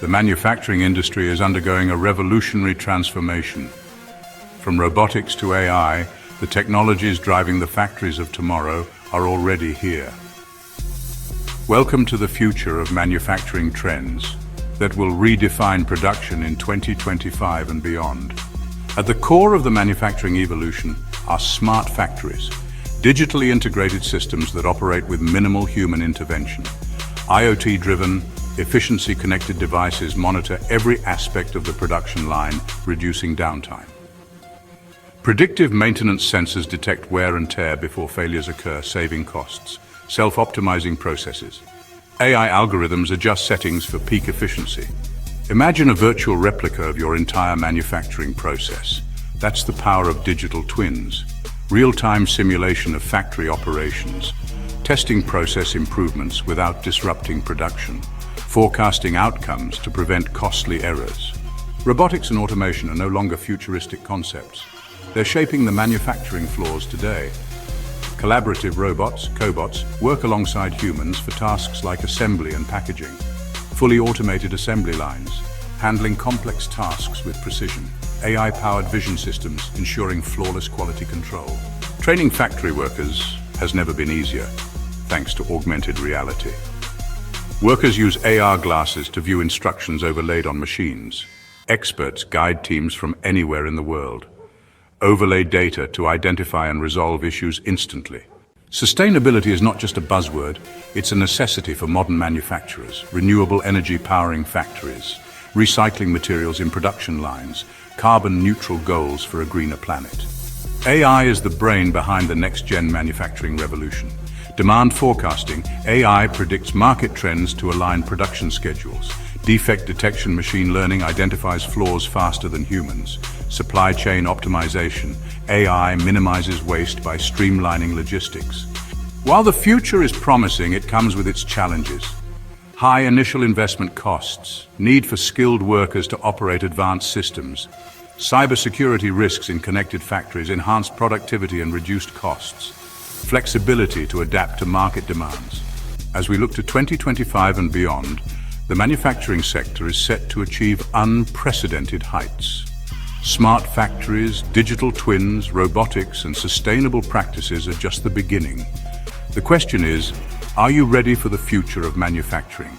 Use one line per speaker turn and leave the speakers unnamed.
The manufacturing industry is undergoing a revolutionary transformation. From robotics to AI, the technologies driving the factories of tomorrow are already here. Welcome to the future of manufacturing trends that will redefine production in 2025 and beyond. At the core of the manufacturing evolution are smart factories, digitally integrated systems that operate with minimal human intervention. IoT-driven, efficiency-connected devices monitor every aspect of the production line, reducing downtime. Predictive maintenance sensors detect wear and tear before failures occur, saving costs. Self-optimizing processes. AI algorithms adjust settings for peak efficiency. Imagine a virtual replica of your entire manufacturing process. That's the power of digital twins. Real-time simulation of factory operations. Testing process improvements without disrupting production. Forecasting outcomes to prevent costly errors. Robotics and automation are no longer futuristic concepts. They're shaping the manufacturing floors today. Collaborative robots, cobots, work alongside humans for tasks like assembly and packaging. Fully automated assembly lines, handling complex tasks with precision. AI-powered vision systems ensuring flawless quality control. Training factory workers has never been easier, thanks to augmented reality. Workers use AR glasses to view instructions overlaid on machines. Experts guide teams from anywhere in the world. Overlay data to identify and resolve issues instantly. Sustainability is not just a buzzword, it's a necessity for modern manufacturers. Renewable energy powering factories, recycling materials in production lines, carbon-neutral goals for a greener planet. AI is the brain behind the next-gen manufacturing revolution. Demand forecasting, AI predicts market trends to align production schedules. Defect detection machine learning identifies flaws faster than humans. Supply chain optimization, AI minimizes waste by streamlining logistics. While the future is promising, it comes with its challenges. High initial investment costs, need for skilled workers to operate advanced systems, cybersecurity risks in connected factories, enhanced productivity and reduced costs, flexibility to adapt to market demands. As we look to 2025 and beyond, the manufacturing sector is set to achieve unprecedented heights. Smart factories, digital twins, robotics, and sustainable practices are just the beginning. The question is, are you ready for the future of manufacturing?